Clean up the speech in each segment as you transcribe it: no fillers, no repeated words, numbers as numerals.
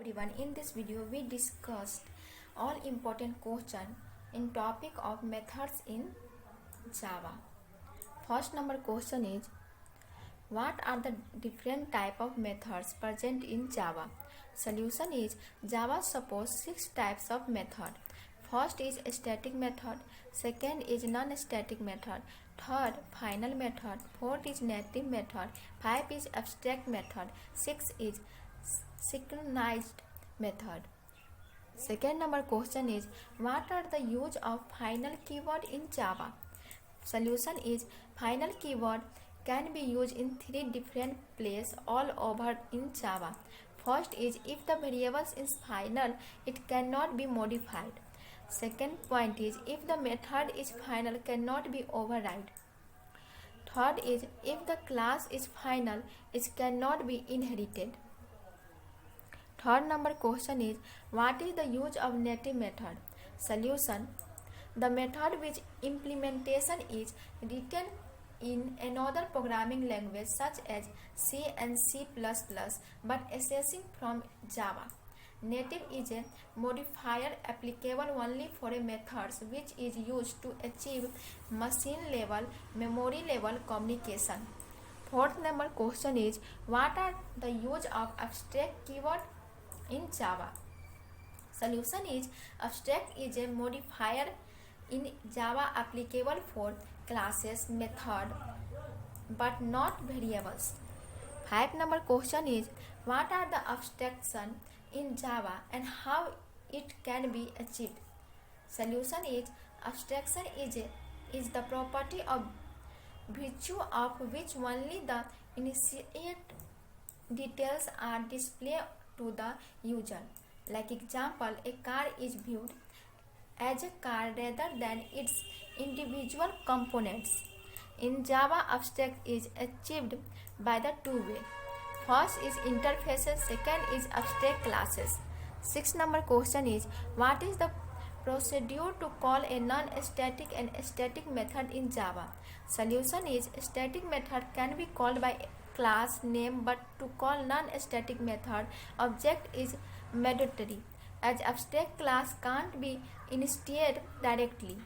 everyone. In this video we discussed all important question in topic of methods in Java. First number question is, what are the different type of methods present in Java? Solution is, Java supports 6 types of method. First is static method, second is non-static method, third final method, fourth is native method, 5 is abstract method, 6 is synchronized method. Second number question is, what are the use of final keyword in Java? Solution is, final keyword can be used in 3 different places all over in Java. First is, if the variable is final, it cannot be modified. Second point is, if the method is final, cannot be override. Third is, if the class is final, it cannot be inherited. Third number question is, what is the use of native method? Solution, the method which implementation is written in another programming language such as C and C++ but accessing from Java. Native is a modifier applicable only for a methods which is used to achieve machine level, memory level communication. Fourth number question is, what are the use of abstract keyword in Java? Solution is, abstract is a modifier in Java applicable for classes, method but not variables. 5 number question is, what are the abstraction in Java and how it can be achieved? Solution is, abstraction is the property of virtue of which only the initiate details are displayed to the user. Like example, a car is viewed as a car rather than its individual components. In Java, abstract is achieved by the two way. First is interfaces, second is abstract classes. 6 number question is, what is the procedure to call a non-static and static method in Java? Solution is, static method can be called by class name, but to call non-static method, object is mandatory. As abstract class can't be initiated directly,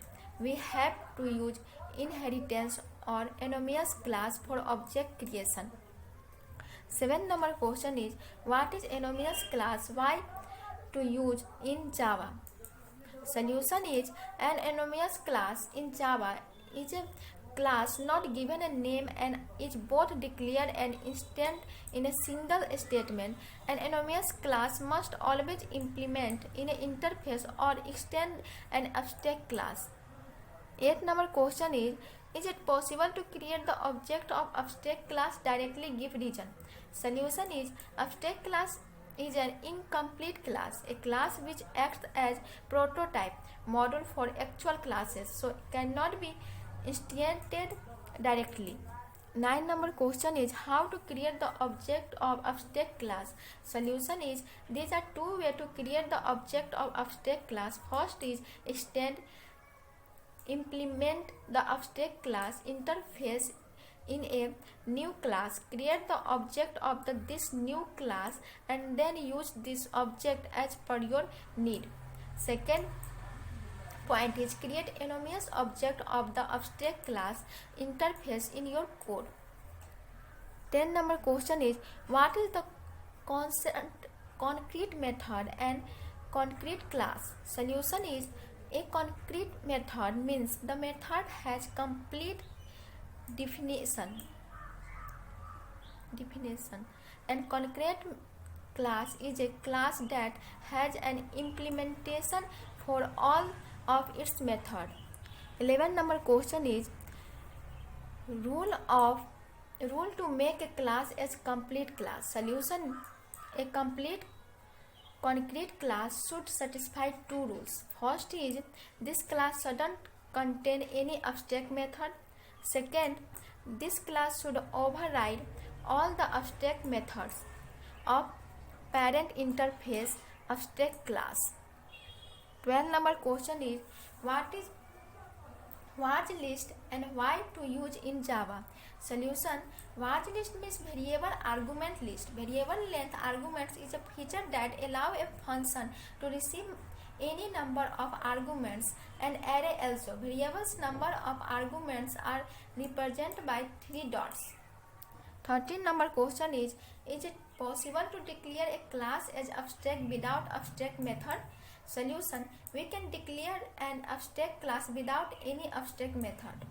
we have to use inheritance or anonymous class for object creation. 7 number question is, what is anonymous class? Why to use in Java? Solution is, an anonymous class in Java is a class not given a name and is both declared and instance in a single statement. An anonymous class must always implement in an interface or extend an abstract class. 8 number question is it possible to create the object of abstract class directly? Give reason. Solution is, abstract class is an incomplete class, a class which acts as prototype model for actual classes, so cannot be instantiated directly. 9 number question is, how to create the object of abstract class? Solution is, these are two ways to create the object of abstract class. First is extend, implement the abstract class interface in a new class, create the object of this new class and then use this object as per your need. Second point is, create anonymous object of the abstract class interface in your code. 10 number question is, what is the concrete method and concrete class? Solution is, a concrete method means the method has complete definition and concrete class is a class that has an implementation for all of its method. 11 number question is, rule to make a class as complete class. Solution, a complete concrete class should satisfy 2 rules. First is, this class shouldn't contain any abstract method. Second, this class should override all the abstract methods of parent interface abstract class. 12 number question is, what is Watch list and why to use in Java. Solution. Watch list means variable argument list. Variable length arguments is a feature that allow a function to receive any number of arguments. An array also. Variables number of arguments are represented by 3 dots. 13 number question is it possible to declare a class as abstract without abstract method? Solution. We can declare an abstract class without any abstract method.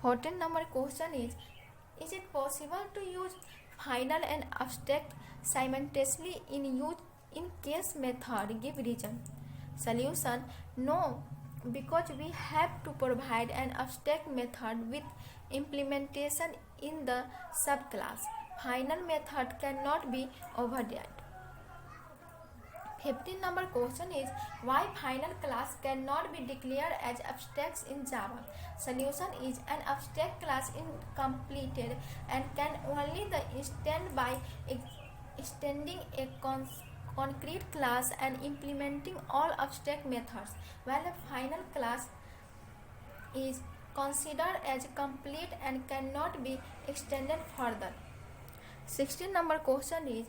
14 number question is it possible to use final and abstract simultaneously in case method? Give reason. Solution. No, because we have to provide an abstract method with implementation in the subclass. Final method cannot be overridden. 15 number question is why final class cannot be declared as abstracts in Java. Solution is an abstract class is completed and can only the extend by extending a concrete class and implementing all abstract methods, while a final class is considered as complete and cannot be extended further. 16 number question is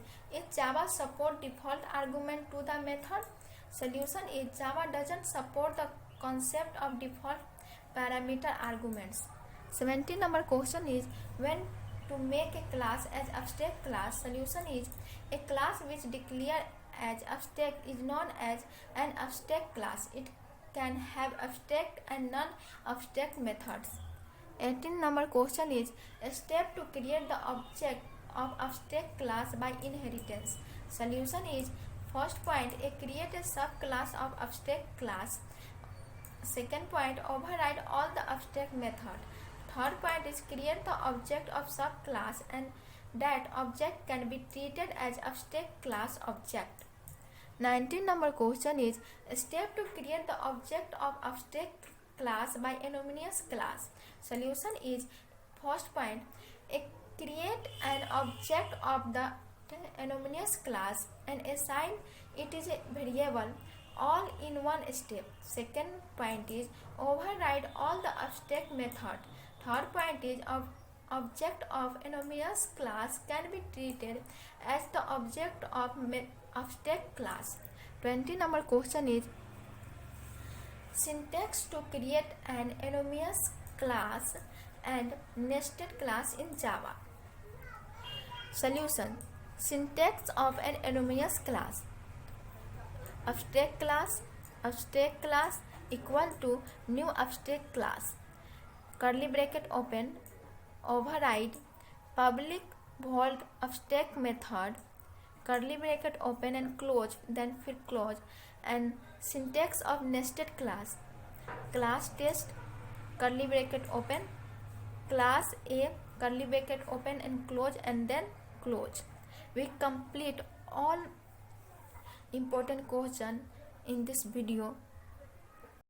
Java support default argument to the method? Solution is Java doesn't support the concept of default parameter arguments. 17 number question is when to make a class as abstract class? Solution is a class which declared as abstract is known as an abstract class. It can have abstract and non-abstract methods. 18 number question is a step to create the object of abstract class by inheritance. Solution is first point create a subclass of abstract class. Second point override all the abstract method. Third point is create the object of subclass and that object can be treated as abstract class object. 19 number question is a step to create the object of abstract class by anonymous class. Solution is first point create an object of the anonymous class and assign it is a variable all in one step. Second point is override all the abstract method. Third point is object of anonymous class can be treated as the object of abstract class. 20 number question is syntax to create an anonymous class and nested class in Java. Solution. Syntax of an anonymous class. Abstract class equal to new abstract class. Curly bracket open, override, public void abstract method, curly bracket open and close, then fit close, and syntax of nested class. Class test, curly bracket open, class A, curly bracket open and close, and then close. We complete all important question in this video.